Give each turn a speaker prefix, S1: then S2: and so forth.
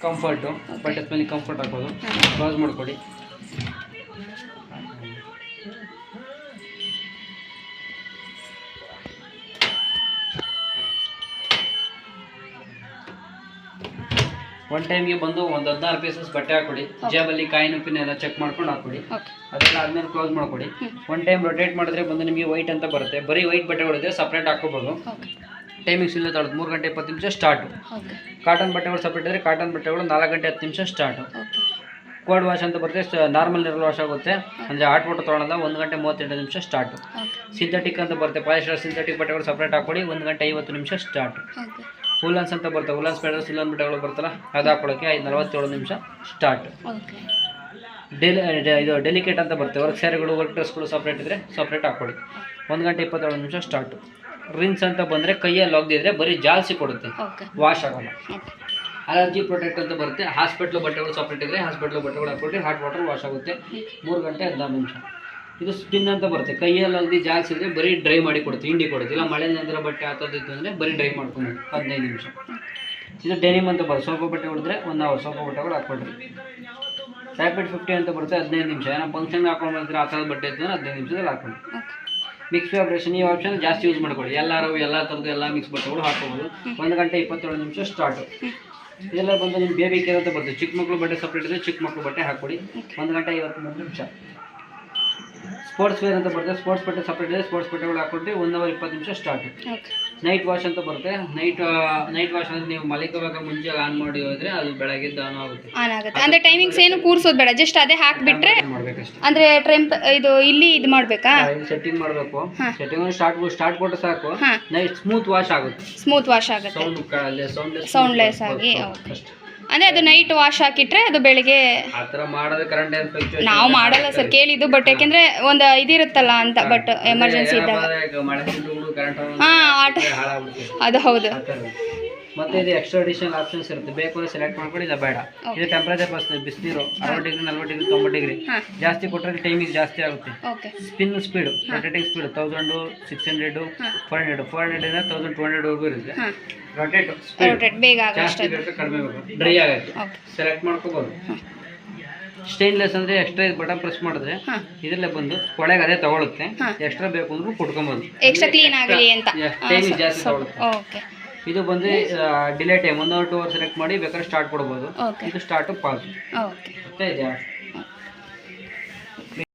S1: Comfort ಬಟ್ಟೆ ಮೇಲೆ comfort ಹಾಕೋದು ಕ್ಲೋಸ್ ಮಾಡ್ಕೊಳ್ಳಿ. ಒನ್ ಟೈಮ್ಗೆ ಬಂದು ಒಂದು 16 ಪೀಸಸ್ ಬಟ್ಟೆ ಹಾಕೊಡಿ. ಜೇಬಲ್ಲಿ ಕಾಯಿನ್ ಪಿನ್ ಎಲ್ಲ ಚೆಕ್ ಮಾಡ್ಕೊಂಡು ಹಾಕೊಡಿ. ಅದೆಲ್ಲ ಆದ್ಮೇಲೆ ಕ್ಲೋಸ್ ಮಾಡ್ಕೊಡಿ. ಒನ್ ಟೈಮ್ ರೊಟೇಟ್ ಮಾಡಿದ್ರೆ ಬಂದು ನಿಮಗೆ ವೈಟ್ ಅಂತ ಬರುತ್ತೆ. ಬರೀ ವೈಟ್ ಬಟ್ಟೆಗಳಿದೆ ಸಪ್ರೇಟ್ ಹಾಕೋಬೋದು. ಟೈಮಿಂಗ್ಸ್ ಇಲ್ಲ ತಗೊಳ್ಳೋದು 3 ಗಂಟೆ 20 ನಿಮಿಷ ಸ್ಟಾರ್ಟು. ಕಾಟನ್ ಬಟ್ಟೆಗಳು ಸಪ್ರೇಟ್ ಇದ್ದರೆ ಕಾಟನ್ ಬಟ್ಟೆಗಳು 4 ಗಂಟೆ 10 ನಿಮಿಷ ಸ್ಟಾರ್ಟು. ಕೋಲ್ಡ್ ವಾಶ್ ಅಂತ ಬರುತ್ತೆ, ನಾರ್ಮಲ್ ನೀರಲ್ಲಿ ವಾಶ್ ಆಗುತ್ತೆ ಅಂದರೆ ಹಾಟ್ ವಾಟರ್ ತೊಗೊಳಲ್ಲ 1 ಗಂಟೆ 32 ನಿಮಿಷ ಸ್ಟಾರ್ಟು. ಸಿಂಥೆಟಿಕ್ ಅಂತ ಬರುತ್ತೆ, ಪಾಲಿಸ್ಟರ್ ಸಿಂಥೆಟಿಕ್ ಬಟ್ಟೆಗಳು ಸಪ್ರೇಟ್ ಹಾಕೊಡಿ 1 ಗಂಟೆ 50 ನಿಮಿಷ ಸ್ಟಾರ್ಟು. ಹುಲನ್ಸ್ ಅಂತ ಬರ್ತವೆ, ಹುಲನ್ಸ್ ಸ್ಪೆಡರ್ಸ್ ಹುಲನ್ ಬಟ್ಟೆಗಳು ಬರ್ತಲ್ಲ ಅದು ಹಾಕೊಳ್ಳೋಕ್ಕೆ 47 ನಿಮಿಷ ಸ್ಟಾರ್ಟ್. ಇದು ಡೆಲಿಕೇಟ್ ಅಂತ ಬರ್ತವೆ, ವರ್ಕ್ ಸ್ಯಾರಿಗಳು ವರ್ಕ್ ಡ್ರೆಸ್ಗಳು ಸಪ್ರೇಟ್ ಇದ್ದರೆ ಸಪ್ರೇಟ್ ಹಾಕೊಳ್ಳಿ 1 ಗಂಟೆ 27 ನಿಮಿಷ ಸ್ಟಾರ್ಟು. ರಿನ್ಸ್ ಅಂತ ಬಂದರೆ ಕೈಯಲ್ಲಿ ಒಗ್ದಿದ್ರೆ ಬರೀ ಜಾಲ್ಸಿ ಕೊಡುತ್ತೆ, ವಾಶ್ ಆಗೋಲ್ಲ. ಅಲರ್ಜಿ ಪ್ರೊಟೆಕ್ಟ್ ಅಂತ ಬರುತ್ತೆ, ಹಾಸ್ಪಿಟ್ಲು ಬಟ್ಟೆಗಳು ಸಪ್ರೇಟ್ ಇದ್ದರೆ ಹಾಸ್ಪಿಟ್ಲು ಬಟ್ಟೆಗಳು ಹಾಕ್ಕೊಟ್ರಿ ಹಾಟ್ ವಾಟರ್ ವಾಶ್ ಆಗುತ್ತೆ 3 ಗಂಟೆ 16 ನಿಮಿಷ. ಇದು ಸ್ಪಿನ್ ಅಂತ ಬರುತ್ತೆ, ಕೈಯಲ್ಲಿ ಒಗ್ದು ಜಾಲ್ಸಿದ್ರೆ ಬರೀ ಡ್ರೈ ಮಾಡಿ ಕೊಡುತ್ತೆ, ಹಿಂಡಿ ಕೊಡುತ್ತೆ. ಇಲ್ಲ ಮಳೆ ನಂತರ ಬಟ್ಟೆ ಹಾಕೋದಿತ್ತು ಅಂದರೆ ಬರೀ ಡ್ರೈ ಮಾಡ್ಕೊಂಡು 15 ನಿಮಿಷ. ಇದು ಡೆನಿಮ್ ಅಂತ ಬರುತ್ತೆ, ಸೋಫಾ ಬಟ್ಟೆ ಹೊಡೆದ್ರೆ 1 ಅವರ್ ಸೋಫಾ ಬಟ್ಟೆಗಳು ಹಾಕ್ಕೊಡ್ರಿ. ರ್ಯಾಪಿಡ್ 50 ಅಂತ ಬರುತ್ತೆ 15 ನಿಮಿಷ. ಏನೋ ಫಂಕ್ಷನ್ಗೆ ಹಾಕೊಂಡು ಬಂದರೆ ಆ ಥರದ ಬಟ್ಟೆ ಇತ್ತು 15 ನಿಮಿಷದಲ್ಲಿ ಹಾಕೊಳ್ಳಿ. ಮಿಕ್ಸ್ ವ್ಯಾಬ್ರೇಷನ್ ಈ ಆಪ್ಷನ್ ಜಾಸ್ತಿ ಯೂಸ್ ಮಾಡ್ಕೊಳ್ಳಿ. ಎಲ್ಲ ಥರದ್ದು ಎಲ್ಲ ಮಿಕ್ಸ್ ಬಟ್ಟೆಗಳು ಹಾಕೋಬೋದು 1 ಗಂಟೆ 27 ನಿಮಿಷ ಸ್ಟಾರ್ಟು. ಇದೆಲ್ಲ ಬಂದು ನಿಮ್ಮ ಬೇಬಿ ಕೇರ್ ಅಂತ ಬರ್ತದೆ, ಚಿಕ್ಕ ಮಕ್ಕಳು ಬಟ್ಟೆ ಸಪ್ರೇಟ್ ಇದೆ, ಚಿಕ್ಕ ಮಕ್ಕಳು ಬಟ್ಟೆ ಹಾಕ್ಕೊಡಿ 1 ಗಂಟೆ 53 ನಿಮಿಷ. ಸ್ಪೋರ್ಟ್ಸ್ ವೇರ್ ಅಂತ ಬರುತ್ತೆ, ಸ್ಪೋರ್ಟ್ಸ್ ಬಟ್ಟೆ ಸಪ್ರೇಟ್ ಇದೆ, ಸ್ಪೋರ್ಟ್ಸ್ ಬಟ್ಟೆಗಳು ಹಾಕ್ಕೊಟ್ರಿ 1 ಅವರ್ 20 ನಿಮಿಷ ಸ್ಟಾರ್ಟ್. ನೈಟ್ ವಾಶ್ ಅಂತ ಬರುತ್ತೆ, ನೈಟ್ ವಾಶ್ ಅಂದರೆ ನೀವು ಮಲಿಕೋವಾಗ ಮುಂಚೆ ಆನ್ ಮಾಡಿ ಹೋದರೆ ಅದು ಬೆಳಗ್ಗೆ ಆನ್ ಆಗುತ್ತೆ.
S2: ಅಂದರೆ ಟೈಮಿಂಗ್ಸ್ ಏನು ಕೂರಿಸೋದು ಬೇಡ, ಜಸ್ಟ್ ಅದೇ ಹಾಕಿಬಿಟ್ರೆ
S1: ಮಾಡಬೇಕಷ್ಟೇ.
S2: ಅಂದರೆ ಇದು ಇಲ್ಲಿ ಇದು ಮಾಡಬೇಕಾ,
S1: ಸೆಟ್ಟಿಂಗ್ ಮಾಡಬೇಕು. ಸೆಟ್ಟಿಂಗ್ ಸ್ಟಾರ್ಟ್ ಕೊಟ್ಟು ಸಾಕು, ನೈಟ್ ಸ್ಮೂತ್ ವಾಶ್ ಆಗುತ್ತೆ,
S2: ಸೌಂಡ್ಲೆಸ್ ಆಗಿ. ಅಂದರೆ ಅದು ನೈಟ್ ವಾಶ್ ಹಾಕಿಟ್ರೆ ಅದು ಬೆಳಿಗ್ಗೆ
S1: ಆ ಥರ ಮಾಡೋದು ಕರೆಂಟ್
S2: ನಾವು ಮಾಡಲ್ಲ ಸರ್, ಕೇಳಿದ್ದು. ಬಟ್ ಯಾಕೆಂದರೆ ಒಂದು ಇದಿರುತ್ತಲ್ಲ ಅಂತ, ಬಟ್ ಎಮರ್ಜೆನ್ಸಿ ಇದ್ದಾಗ ಅದು ಹೌದು.
S1: ಮತ್ತೆ ಇದು ಎಕ್ಸ್ಟ್ರಾ ಅಡಿಷನಲ್ ಆಪ್ಷನ್ಸ್ ಇರುತ್ತೆ, ಬೇಕು ಅಂದರೆ ಸೆಲೆಕ್ಟ್ ಮಾಡ್ಕೊಂಡು ಇಲ್ಲ ಬೇಡ. ಇದು ಟೆಂಪರೇಚರ್ ಬರ್ತದೆ, ಬಿಸಿನೀರು 60 ಡಿಗ್ರಿ 40 ಡಿಗ್ರಿ 90 ಡಿಗ್ರಿ ಜಾಸ್ತಿ ಕೊಟ್ಟರೆ ಟೈಮಿಂಗ್ ಜಾಸ್ತಿ ಆಗುತ್ತೆ. ಸ್ಪಿನ್ ಸ್ಪೀಡು ರೊಟೇಟಿಂಗ್ ಸ್ಪೀಡ್ 1000 600 400 400 1200 ಇರುತ್ತೆ. ರೊಟೇಟ್
S2: ಬೇಗ
S1: ಜಾಸ್ತಿ ಬೇಕು ಕಡಿಮೆ ಬೇಕು ಡ್ರೈ ಆಗುತ್ತೆ ಸೆಲೆಕ್ಟ್ ಮಾಡ್ಕೋಬೋದು. ಸ್ಟೇನ್ಲೆಸ್ ಅಂದರೆ ಎಕ್ಸ್ಟ್ರಾ ಬಟನ್ ಪ್ರೆಸ್ ಮಾಡಿದ್ರೆ ಇದರಲ್ಲೇ ಬಂದು ಕೊಳೆಗೆ ಅದೇ ತಗೊಳುತ್ತೆ. ಎಕ್ಸ್ಟ್ರಾ ಬೇಕು ಅಂದ್ರೂ ಕೊಟ್ಕೊಬೋದು,
S2: ಎಕ್ಸ್ಟ್ರಾ ಕ್ಲೀನ್ ಆಗಲಿ ಅಂತ.
S1: ಟೈಮಿಂಗ್ ಜಾಸ್ತಿ ತಗೊಳುತ್ತೆ. ಇದು ಬಂದು delay time 1 or 2 hour select ಮಾಡಿ ಬೇಕಾದ್ರೆ ಸ್ಟಾರ್ಟ್ ಕೊಡ್ಬೋದು. ಇದು ಸ್ಟಾರ್ಟು ಪಾಸ್.
S2: ಓಕೆ.